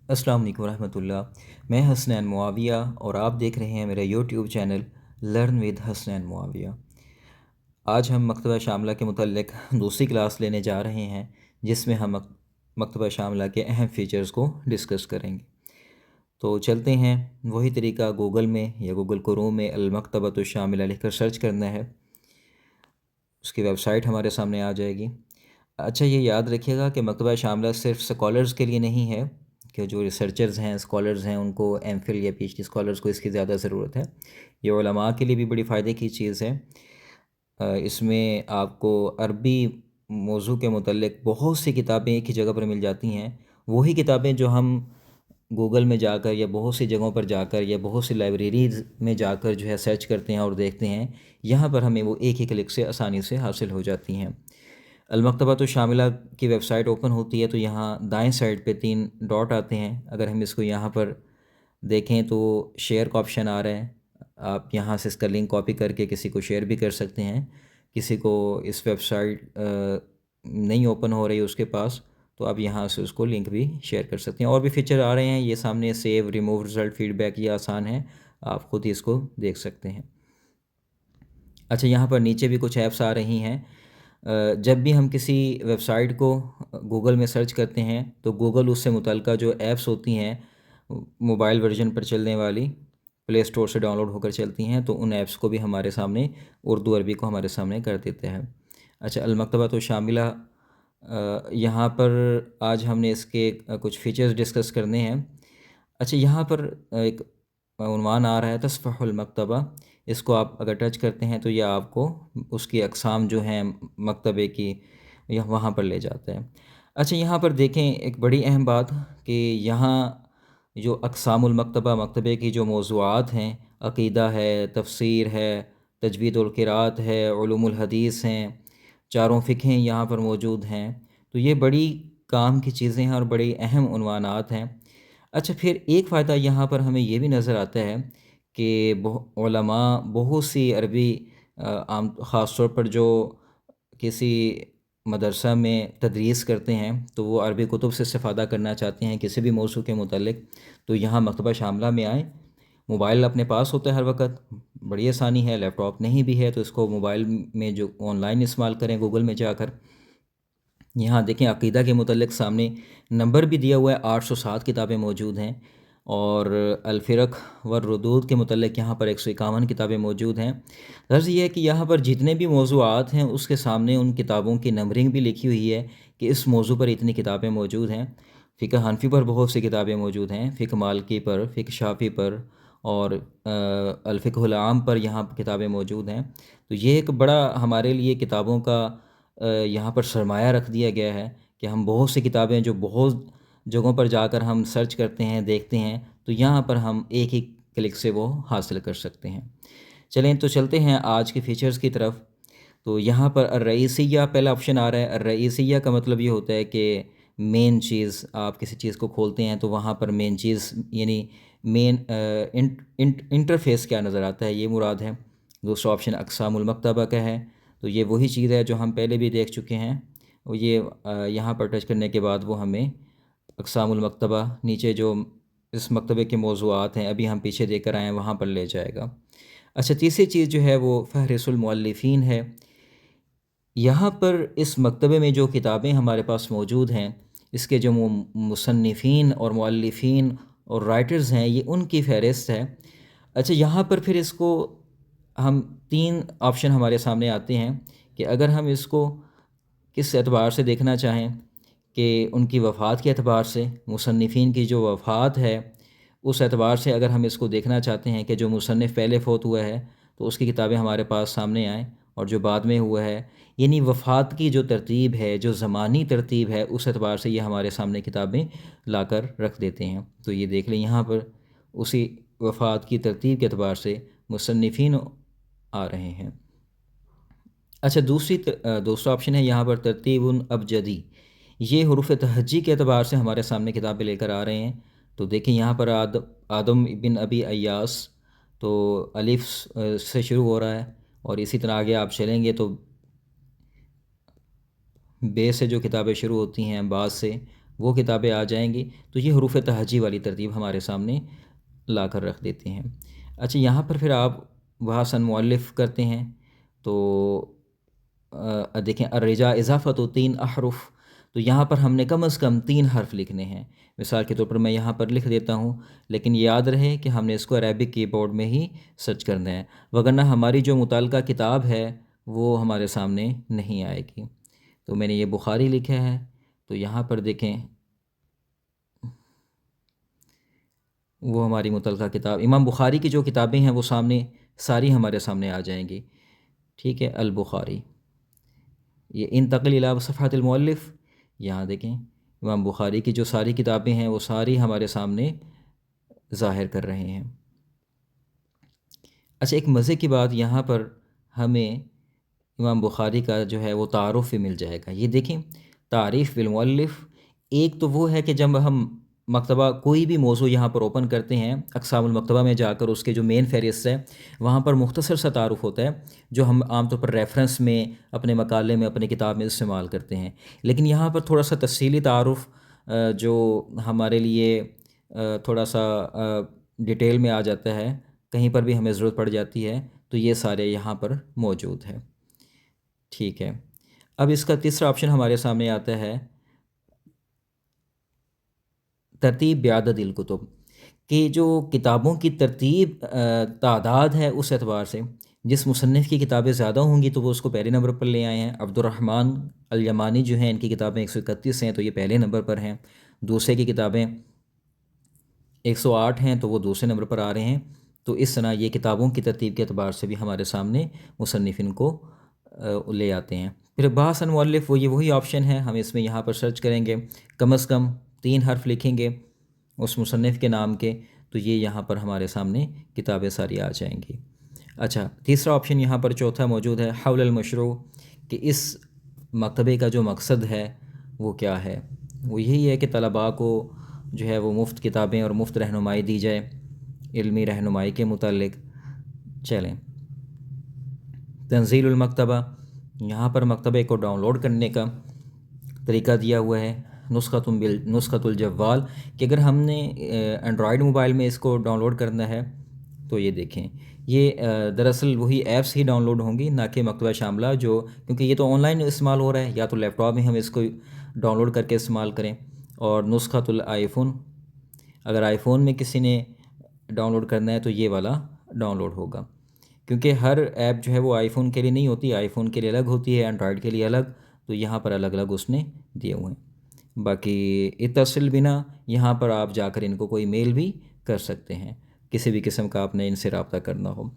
السلام علیکم ورحمۃ اللہ۔ میں حسنین معاویہ اور آپ دیکھ رہے ہیں میرا YouTube channel learn with Hasnain Muawiya. آج ہم مکتبہ شاملہ کے متعلق دوسری کلاس لینے جا رہے ہیں، جس میں ہم مکتبہ شاملہ کے اہم فیچرز کو ڈسکس کریں گے۔ تو چلتے ہیں، وہی طریقہ گوگل میں یا گوگل کروم میں المکتبۃ الشاملہ لکھ کر سرچ کرنا ہے، اس کی ویب سائٹ ہمارے سامنے آ جائے گی۔ اچھا، یہ یاد رکھیے گا کہ مکتبہ شاملہ صرف اسکالرز کے لیے نہیں ہے، کہ جو ریسرچرز ہیں، اسکالرز ہیں، ان کو ایم فل یا پی ایچ ڈی اسکالرز کو اس کی زیادہ ضرورت ہے۔ یہ علماء کے لیے بھی بڑی فائدے کی چیز ہے۔ اس میں آپ کو عربی موضوع کے متعلق بہت سی کتابیں ایک ہی جگہ پر مل جاتی ہیں۔ وہی کتابیں جو ہم گوگل میں جا کر یا بہت سی جگہوں پر جا کر یا بہت سی لائبریریز میں جا کر جو ہے سرچ کرتے ہیں اور دیکھتے ہیں، یہاں پر ہمیں وہ ایک ہی کلک سے آسانی سے حاصل ہو جاتی ہیں۔ المکتبۃ الشاملہ کی ویب سائٹ اوپن ہوتی ہے تو یہاں دائیں سائڈ پہ 3 ڈاٹ آتے ہیں۔ اگر ہم اس کو یہاں پر دیکھیں تو شیئر کا آپشن آ رہا ہے۔ آپ یہاں سے اس کا لنک کاپی کر کے کسی کو شیئر بھی کر سکتے ہیں۔ کسی کو اس ویب سائٹ نہیں اوپن ہو رہی اس کے پاس، تو آپ یہاں سے اس کو لنک بھی شیئر کر سکتے ہیں۔ اور بھی فیچر آ رہے ہیں، یہ سامنے save, remove result, feedback, یہ آسان ہے، آپ خود ہی اس کو دیکھ سکتے ہیں۔ اچھا، یہاں پر نیچے بھی کچھ ایپس آ رہی ہیں۔ جب بھی ہم کسی ویب سائٹ کو گوگل میں سرچ کرتے ہیں تو گوگل اس سے متعلقہ جو ایپس ہوتی ہیں موبائل ورژن پر چلنے والی، پلے اسٹور سے ڈاؤن لوڈ ہو کر چلتی ہیں، تو ان ایپس کو بھی ہمارے سامنے اردو عربی کو ہمارے سامنے کر دیتے ہیں۔ اچھا، المکتبۃ الشاملہ، یہاں پر آج ہم نے اس کے کچھ فیچرز ڈسکس کرنے ہیں۔ اچھا، یہاں پر ایک عنوان آ رہا ہے تصفح المکتبہ، اس کو آپ اگر ٹچ کرتے ہیں تو یہ آپ کو اس کی اقسام جو ہیں مکتبے کی وہاں پر لے جاتا ہے۔ اچھا، یہاں پر دیکھیں ایک بڑی اہم بات کہ یہاں جو اقسام المکتبہ، مکتبے کی جو موضوعات ہیں، عقیدہ ہے، تفسیر ہے، تجوید القراءت ہے، علوم الحدیث ہیں، چاروں فقہیں یہاں پر موجود ہیں۔ تو یہ بڑی کام کی چیزیں ہیں اور بڑی اہم عنوانات ہیں۔ اچھا، پھر ایک فائدہ یہاں پر ہمیں یہ بھی نظر آتا ہے کہ علماء بہت سی عربی، عام خاص طور پر جو کسی مدرسہ میں تدریس کرتے ہیں تو وہ عربی کتب سے استفادہ کرنا چاہتے ہیں کسی بھی موضوع کے متعلق، تو یہاں مکتبہ شاملہ میں آئیں۔ موبائل اپنے پاس ہوتا ہے ہر وقت، بڑی آسانی ہے، لیپ ٹاپ نہیں بھی ہے تو اس کو موبائل میں جو آن لائن استعمال کریں گوگل میں جا کر۔ یہاں دیکھیں عقیدہ کے متعلق سامنے نمبر بھی دیا ہوا ہے، 807 کتابیں موجود ہیں، اور الفرق والردود کے متعلق یہاں پر 151 کتابیں موجود ہیں۔ غرض یہ ہے کہ یہاں پر جتنے بھی موضوعات ہیں اس کے سامنے ان کتابوں کی نمبرنگ بھی لکھی ہوئی ہے کہ اس موضوع پر اتنی کتابیں موجود ہیں۔ فقہ حنفی پر بہت سی کتابیں موجود ہیں، فقہ مالکی پر، فقہ شافعی پر، اور الفقہ العام پر یہاں کتابیں موجود ہیں۔ تو یہ ایک بڑا ہمارے لیے کتابوں کا یہاں پر سرمایہ رکھ دیا گیا ہے کہ ہم بہت سی کتابیں جو بہت جگہوں پر جا کر ہم سرچ کرتے ہیں، دیکھتے ہیں، تو یہاں پر ہم ایک ہی کلک سے وہ حاصل کر سکتے ہیں۔ چلیں تو چلتے ہیں آج کے فیچرز کی طرف۔ تو یہاں پر الرئیسیہ پہلا آپشن آ رہا ہے۔ الرئیسیہ کا مطلب یہ ہوتا ہے کہ مین چیز، آپ کسی چیز کو کھولتے ہیں تو وہاں پر مین چیز یعنی مین انٹرفیس کیا نظر آتا ہے، یہ مراد ہے۔ دوسرا آپشن اقسام المکتبہ کا ہے، تو یہ وہی چیز ہے جو ہم پہلے بھی دیکھ چکے ہیں، اور یہ یہاں پر ٹچ کرنے کے بعد وہ ہمیں اقسام المکتبہ، نیچے جو اس مکتبے کے موضوعات ہیں ابھی ہم پیچھے دیکھ کر آئے ہیں وہاں پر لے جائے گا۔ اچھا، تیسری چیز جو ہے وہ فہرست المؤلفین ہے۔ یہاں پر اس مکتبے میں جو کتابیں ہمارے پاس موجود ہیں، اس کے جو مصنفین اور مؤلفین اور رائٹرز ہیں، یہ ان کی فہرست ہے۔ اچھا، یہاں پر پھر اس کو ہم 3 آپشن ہمارے سامنے آتے ہیں کہ اگر ہم اس کو کس اعتبار سے دیکھنا چاہیں، کہ ان کی وفات کے اعتبار سے، مصنفین کی جو وفات ہے اس اعتبار سے اگر ہم اس کو دیکھنا چاہتے ہیں کہ جو مصنف پہلے فوت ہوا ہے تو اس کی کتابیں ہمارے پاس سامنے آئیں، اور جو بعد میں ہوا ہے، یعنی وفات کی جو ترتیب ہے، جو زمانی ترتیب ہے، اس اعتبار سے یہ ہمارے سامنے کتابیں لا کر رکھ دیتے ہیں۔ تو یہ دیکھ لیں یہاں پر اسی وفات کی ترتیب کے اعتبار سے مصنفین آ رہے ہیں۔ اچھا، دوسرا آپشن ہے یہاں پر ترتیب ابجدی، یہ حروف تہجی کے اعتبار سے ہمارے سامنے کتابیں لے کر آ رہے ہیں۔ تو دیکھیں یہاں پر آدم بن ابی ایاس، تو الف سے شروع ہو رہا ہے، اور اسی طرح آگے آپ چلیں گے تو بے سے جو کتابیں شروع ہوتی ہیں، بعض سے، وہ کتابیں آ جائیں گی، تو یہ حروف تہجی والی ترتیب ہمارے سامنے لا کر رکھ دیتے ہیں۔ اچھا، یہاں پر پھر آپ وہاں مؤلف کرتے ہیں تو دیکھیں الرجا اضافت و 3 احرف، تو یہاں پر ہم نے کم از کم 3 حرف لکھنے ہیں۔ مثال کے طور پر میں یہاں پر لکھ دیتا ہوں، لیکن یاد رہے کہ ہم نے اس کو عربک کی بورڈ میں ہی سرچ کرنا ہے، وگرنہ ہماری جو متعلقہ کتاب ہے وہ ہمارے سامنے نہیں آئے گی۔ تو میں نے یہ بخاری لکھا ہے، تو یہاں پر دیکھیں وہ ہماری متعلقہ کتاب امام بخاری کی جو کتابیں ہیں وہ سامنے ساری ہمارے سامنے آ جائیں گی۔ ٹھیک ہے، البخاری، یہ انتقل الی صفحات المؤلف، یہاں دیکھیں امام بخاری کی جو ساری کتابیں ہیں وہ ساری ہمارے سامنے ظاہر کر رہے ہیں۔ اچھا، ایک مزے کی بات، یہاں پر ہمیں امام بخاری کا جو ہے وہ تعارف بھی مل جائے گا۔ یہ دیکھیں تعریف بالمؤلف، ایک تو وہ ہے کہ جب ہم مکتبہ کوئی بھی موضوع یہاں پر اوپن کرتے ہیں، اقسام المکتبہ میں جا کر اس کے جو مین فہرست ہے وہاں پر مختصر سا تعارف ہوتا ہے جو ہم عام طور پر ریفرنس میں اپنے مقالے میں اپنے کتاب میں استعمال کرتے ہیں، لیکن یہاں پر تھوڑا سا تفصیلی تعارف جو ہمارے لیے تھوڑا سا ڈیٹیل میں آ جاتا ہے، کہیں پر بھی ہمیں ضرورت پڑ جاتی ہے، تو یہ سارے یہاں پر موجود ہے۔ ٹھیک ہے، اب اس کا تیسرا آپشن ہمارے سامنے آتا ہے ترتیب بعدد الکتب، کہ جو کتابوں کی ترتیب تعداد ہے اس اعتبار سے، جس مصنف کی کتابیں زیادہ ہوں گی تو وہ اس کو پہلے نمبر پر لے آئے ہیں۔ عبد الرحمن الیمانی جو ہیں، ان کی کتابیں 131 ہیں تو یہ پہلے نمبر پر ہیں، دوسرے کی کتابیں 108 ہیں تو وہ دوسرے نمبر پر آ رہے ہیں۔ تو اس طرح یہ کتابوں کی ترتیب کے اعتبار سے بھی ہمارے سامنے مصنفین کو لے آتے ہیں۔ پھر بحث مؤلف، وہ یہ وہی آپشن ہے، ہم اس میں یہاں پر سرچ کریں گے، کم از کم 3 حرف لکھیں گے اس مصنف کے نام کے، تو یہ یہاں پر ہمارے سامنے کتابیں ساری آ جائیں گی۔ اچھا، تیسرا آپشن یہاں پر چوتھا موجود ہے حول المشروع، کہ اس مکتبے کا جو مقصد ہے وہ کیا ہے؟ وہ یہی ہے کہ طلباء کو جو ہے وہ مفت کتابیں اور مفت رہنمائی دی جائے علمی رہنمائی کے متعلق۔ چلیں، تنزیل المکتبہ، یہاں پر مکتبے کو ڈاؤن لوڈ کرنے کا طریقہ دیا ہوا ہے، نسخۃ الجوال، کہ اگر ہم نے اینڈرائیڈ موبائل میں اس کو ڈاؤن لوڈ کرنا ہے تو یہ دیکھیں، یہ دراصل وہی ایپس ہی ڈاؤن لوڈ ہوں گی، نہ کہ مکتبہ شاملہ، جو کیونکہ یہ تو آن لائن استعمال ہو رہا ہے، یا تو لیپ ٹاپ میں ہم اس کو ڈاؤن لوڈ کر کے استعمال کریں، اور نسخۃ الآئی فون، اگر آئی فون میں کسی نے ڈاؤن لوڈ کرنا ہے تو یہ والا ڈاؤن لوڈ ہوگا، کیونکہ ہر ایپ جو ہے وہ آئی فون کے لیے نہیں ہوتی، آئی فون کے لیے الگ ہوتی ہے، اینڈرائیڈ کے لیے الگ، تو یہاں پر الگ الگ اس نے دیے ہوئے ہیں۔ باقی اتصل بنا، یہاں پر آپ جا کر ان کو کوئی میل بھی کر سکتے ہیں کسی بھی قسم کا آپ نے ان سے رابطہ کرنا ہو۔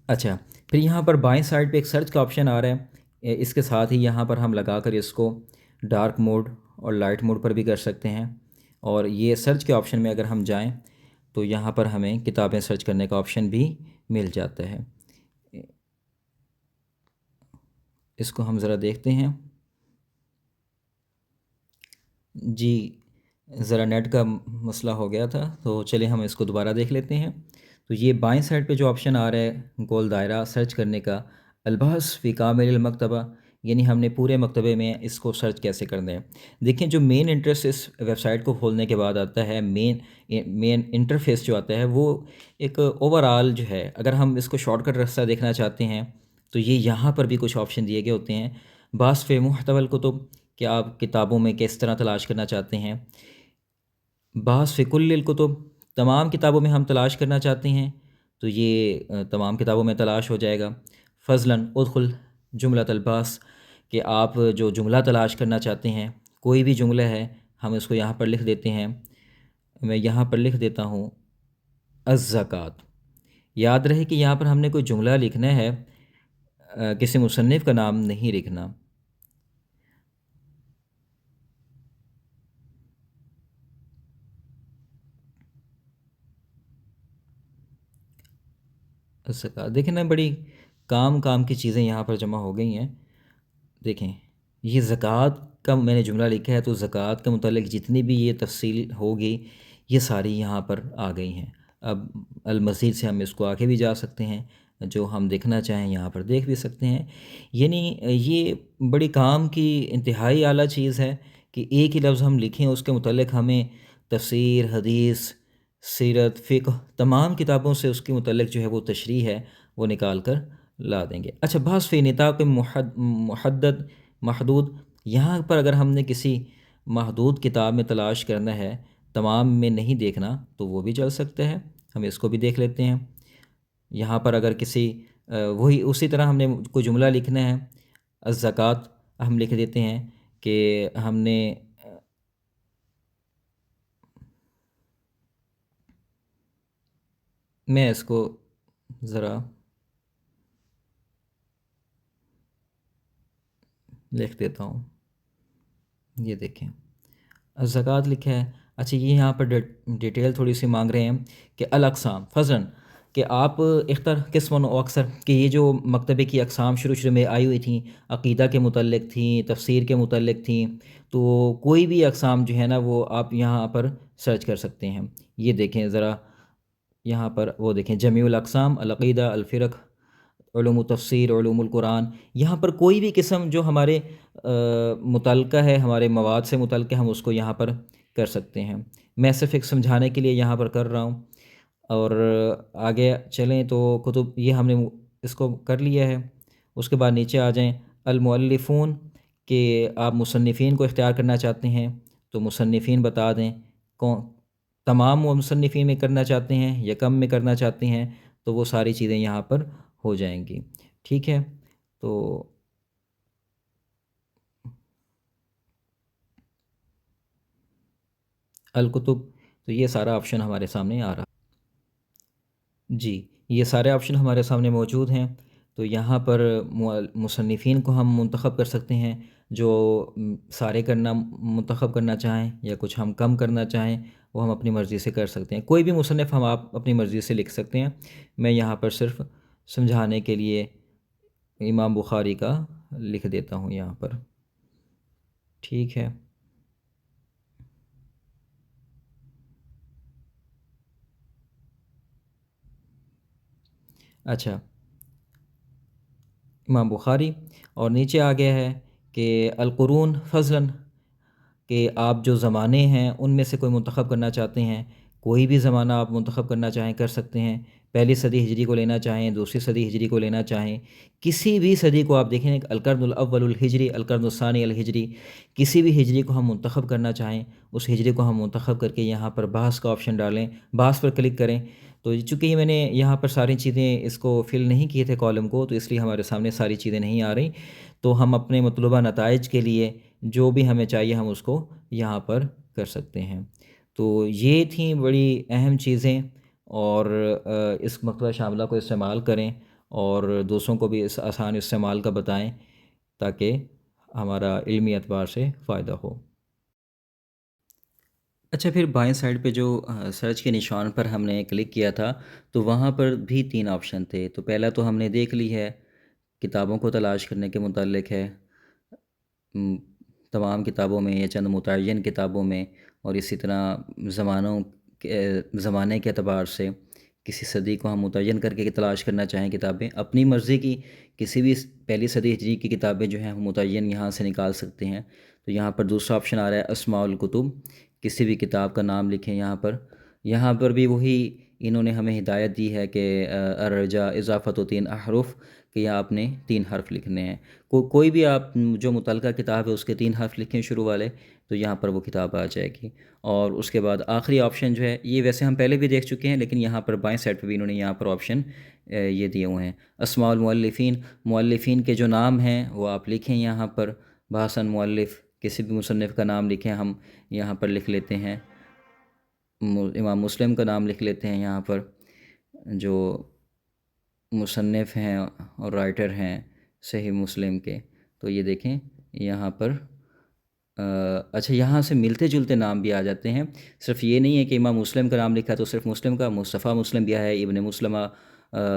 اچھا، پھر یہاں پر بائیں سائڈ پہ ایک سرچ کا آپشن آ رہا ہے، اس کے ساتھ ہی یہاں پر ہم لگا کر اس کو ڈارک موڈ اور لائٹ موڈ پر بھی کر سکتے ہیں، اور یہ سرچ کے آپشن میں اگر ہم جائیں تو یہاں پر ہمیں کتابیں سرچ کرنے کا آپشن بھی مل جاتا ہے۔ اس کو ہم ذرا دیکھتے ہیں، جی ذرا نیٹ کا مسئلہ ہو گیا تھا، تو چلیں ہم اس کو دوبارہ دیکھ لیتے ہیں۔ تو یہ بائیں سائڈ پہ جو آپشن آ رہا ہے گول دائرہ سرچ کرنے کا، البحث فی کامل المکتبہ، یعنی ہم نے پورے مکتبے میں اس کو سرچ کیسے کرنا ہے۔ دیکھیں، جو مین انٹرسٹ اس ویب سائٹ کو کھولنے کے بعد آتا ہے، مین انٹرفیس جو آتا ہے وہ ایک اوور آل جو ہے، اگر ہم اس کو شارٹ کٹ راستہ دیکھنا چاہتے ہیں تو یہ یہاں پر بھی کچھ آپشن دیے گئے ہوتے ہیں۔ بحث فی محتوی الکتب، کہ آپ کتابوں میں کس طرح تلاش کرنا چاہتے ہیں۔ بحث فی کل الکتب، تمام کتابوں میں ہم تلاش کرنا چاہتے ہیں تو یہ تمام کتابوں میں تلاش ہو جائے گا۔ فضلاً ادخل جملۃ البحث، کہ آپ جو جملہ تلاش کرنا چاہتے ہیں، کوئی بھی جملہ ہے ہم اس کو یہاں پر لکھ دیتے ہیں، میں یہاں پر لکھ دیتا ہوں الزکوٰۃ۔ یاد رہے کہ یہاں پر ہم نے کوئی جملہ لکھنا ہے، کسی مصنف کا نام نہیں لکھنا۔ الزکوٰۃ، دیکھیں نا، بڑی کام کی چیزیں یہاں پر جمع ہو گئی ہیں۔ دیکھیں، یہ زکوٰۃ کا میں نے جملہ لکھا ہے، تو زکوٰۃ کے متعلق جتنی بھی یہ تفصیل ہوگی یہ ساری یہاں پر آ گئی ہیں۔ اب المزید سے ہم اس کو آگے بھی جا سکتے ہیں، جو ہم دیکھنا چاہیں یہاں پر دیکھ بھی سکتے ہیں۔ یعنی یہ بڑی کام کی انتہائی اعلیٰ چیز ہے کہ ایک ہی لفظ ہم لکھیں اس کے متعلق ہمیں تفسیر، حدیث، سیرت، فقہ، تمام کتابوں سے اس کے متعلق جو ہے وہ تشریح ہے وہ نکال کر لا دیں گے۔ اچھا، بحث فی نطاق محدد محدود، یہاں پر اگر ہم نے کسی محدود کتاب میں تلاش کرنا ہے، تمام میں نہیں دیکھنا، تو وہ بھی چل سکتا ہے، ہم اس کو بھی دیکھ لیتے ہیں۔ یہاں پر اگر کسی وہی اسی طرح ہم نے کوئی جملہ لکھنا ہے، الزکوٰۃ ہم لکھ دیتے ہیں کہ ہم نے میں اس کو ذرا لکھ دیتا ہوں، یہ دیکھیں الزکوٰۃ لکھا ہے۔ اچھا، یہ یہاں پر ڈیٹیل تھوڑی سی مانگ رہے ہیں کہ الاقسام فضلاً، کہ آپ اختر قسم و اکثر، کہ یہ جو مکتبے کی اقسام شروع میں آئی ہوئی تھیں، عقیدہ کے متعلق تھیں، تفسیر کے متعلق تھیں، تو کوئی بھی اقسام جو ہے نا وہ آپ یہاں پر سرچ کر سکتے ہیں۔ یہ دیکھیں ذرا یہاں پر، وہ دیکھیں جمیع الاقسام، العقیدہ، الفرق، علوم تفسیر، علوم القرآن، یہاں پر کوئی بھی قسم جو ہمارے متعلقہ ہے، ہمارے مواد سے متعلقہ، ہم اس کو یہاں پر کر سکتے ہیں۔ میں صرف ایک سمجھانے کے لیے یہاں پر کر رہا ہوں، اور آگے چلیں تو کتب یہ ہم نے اس کو کر لیا ہے۔ اس کے بعد نیچے آ جائیں المؤلفون، کہ آپ مصنفین کو اختیار کرنا چاہتے ہیں تو مصنفین بتا دیں، کون تمام مصنفین میں کرنا چاہتے ہیں یا کم میں کرنا چاہتے ہیں، تو وہ ساری چیزیں یہاں پر ہو جائیں گی۔ ٹھیک ہے، تو الکتب، تو یہ سارا آپشن ہمارے سامنے آ رہا۔ جی، یہ سارے آپشن ہمارے سامنے موجود ہیں، تو یہاں پر مصنفین کو ہم منتخب کر سکتے ہیں، جو سارے کرنا منتخب کرنا چاہیں یا کچھ ہم کم کرنا چاہیں، وہ ہم اپنی مرضی سے کر سکتے ہیں۔ کوئی بھی مصنف ہم آپ اپنی مرضی سے لکھ سکتے ہیں۔ میں یہاں پر صرف سمجھانے کے لیے امام بخاری کا لکھ دیتا ہوں یہاں پر۔ ٹھیک ہے، اچھا، امام بخاری، اور نیچے آ گیا ہے کہ القرون فضلاً، کہ آپ جو زمانے ہیں ان میں سے کوئی منتخب کرنا چاہتے ہیں، کوئی بھی زمانہ آپ منتخب کرنا چاہیں کر سکتے ہیں۔ پہلی صدی ہجری کو لینا چاہیں، دوسری صدی ہجری کو لینا چاہیں، کسی بھی صدی کو آپ دیکھیں، القرن الاول الہجری، القرن الثانی الہجری، کسی بھی ہجری کو ہم منتخب کرنا چاہیں، اس ہجری کو ہم منتخب کر کے یہاں پر بحث کا آپشن ڈالیں، بحث پر کلک کریں۔ تو چونکہ یہ میں نے یہاں پر ساری چیزیں اس کو فل نہیں کیے تھے کالم کو، تو اس لیے ہمارے سامنے ساری چیزیں نہیں آ رہی، تو ہم اپنے مطلوبہ نتائج کے لیے جو بھی ہمیں چاہیے ہم اس کو یہاں پر کر سکتے ہیں۔ تو یہ تھیں بڑی اہم چیزیں، اور اس مکتبہ شاملہ کو استعمال کریں اور دوسروں کو بھی اس آسان استعمال کا بتائیں، تاکہ ہمارا علمی اعتبار سے فائدہ ہو۔ اچھا، پھر بائیں سائڈ پہ جو سرچ کے نشان پر ہم نے کلک کیا تھا، تو وہاں پر بھی 3 آپشن تھے۔ تو پہلا تو ہم نے دیکھ لی ہے، کتابوں کو تلاش کرنے کے متعلق ہے، تمام کتابوں میں یا چند متعین کتابوں میں، اور اسی طرح زمانے کے اعتبار سے کسی صدی کو ہم متعین کر کے تلاش کرنا چاہیں کتابیں، اپنی مرضی کی کسی بھی پہلی صدی ہجری کی کتابیں جو ہیں ہم متعین یہاں سے نکال سکتے ہیں۔ تو یہاں پر دوسرا آپشن آ رہا ہے اسماء الکتب، کسی بھی کتاب کا نام لکھیں یہاں پر۔ یہاں پر بھی وہی انہوں نے ہمیں ہدایت دی ہے کہ الرجا اضافت و 3 احرف، کہ یہاں آپ نے 3 حرف لکھنے ہیں۔ کوئی بھی آپ جو متعلقہ کتاب ہے اس کے 3 حرف لکھیں شروع والے، تو یہاں پر وہ کتاب آ جائے گی۔ اور اس کے بعد آخری آپشن جو ہے، یہ ویسے ہم پہلے بھی دیکھ چکے ہیں، لیکن یہاں پر بائیں سائڈ پہ بھی انہوں نے یہاں پر آپشن یہ دیے ہوئے ہیں، اسماء المؤلفین، مؤلفین کے جو نام ہیں وہ آپ لکھیں یہاں پر، بحثاً مؤلف، کسی بھی مصنف کا نام لکھیں، ہم یہاں پر لکھ لیتے ہیں، امام مسلم کا نام لکھ لیتے ہیں یہاں پر، جو مصنف ہیں اور رائٹر ہیں صحیح مسلم کے۔ تو یہ دیکھیں یہاں پر اچھا، یہاں سے ملتے جلتے نام بھی آ جاتے ہیں، صرف یہ نہیں ہے کہ امام مسلم کا نام لکھا تو صرف مسلم کا، مصطفیٰ مسلم بھی آیا ہے، ابن مسلمہ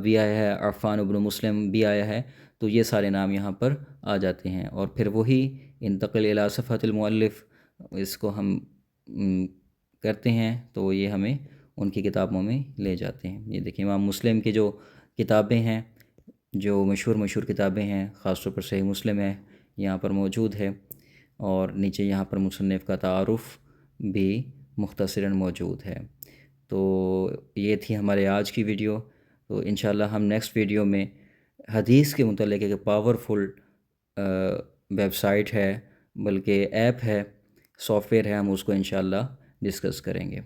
بھی آیا ہے، عفان ابن مسلم بھی آیا ہے، تو یہ سارے نام یہاں پر آ جاتے ہیں۔ اور پھر وہی انتقل الی صفحۃ المؤلف، اس کو ہم کرتے ہیں تو یہ ہمیں ان کی کتابوں میں لے جاتے ہیں۔ یہ دیکھیں امام مسلم کی جو کتابیں ہیں، جو مشہور کتابیں ہیں، خاص طور پر صحیح مسلم ہے، یہاں پر موجود ہے۔ اور نیچے یہاں پر مصنف کا تعارف بھی مختصراً موجود ہے۔ تو یہ تھی ہمارے آج کی ویڈیو۔ تو انشاءاللہ ہم نیکسٹ ویڈیو میں حدیث کے متعلق ایک پاورفل ویب سائٹ ہے، بلکہ ایپ ہے، سافٹ ویئر ہے، ہم اس کو انشاءاللہ ڈسکس کریں گے۔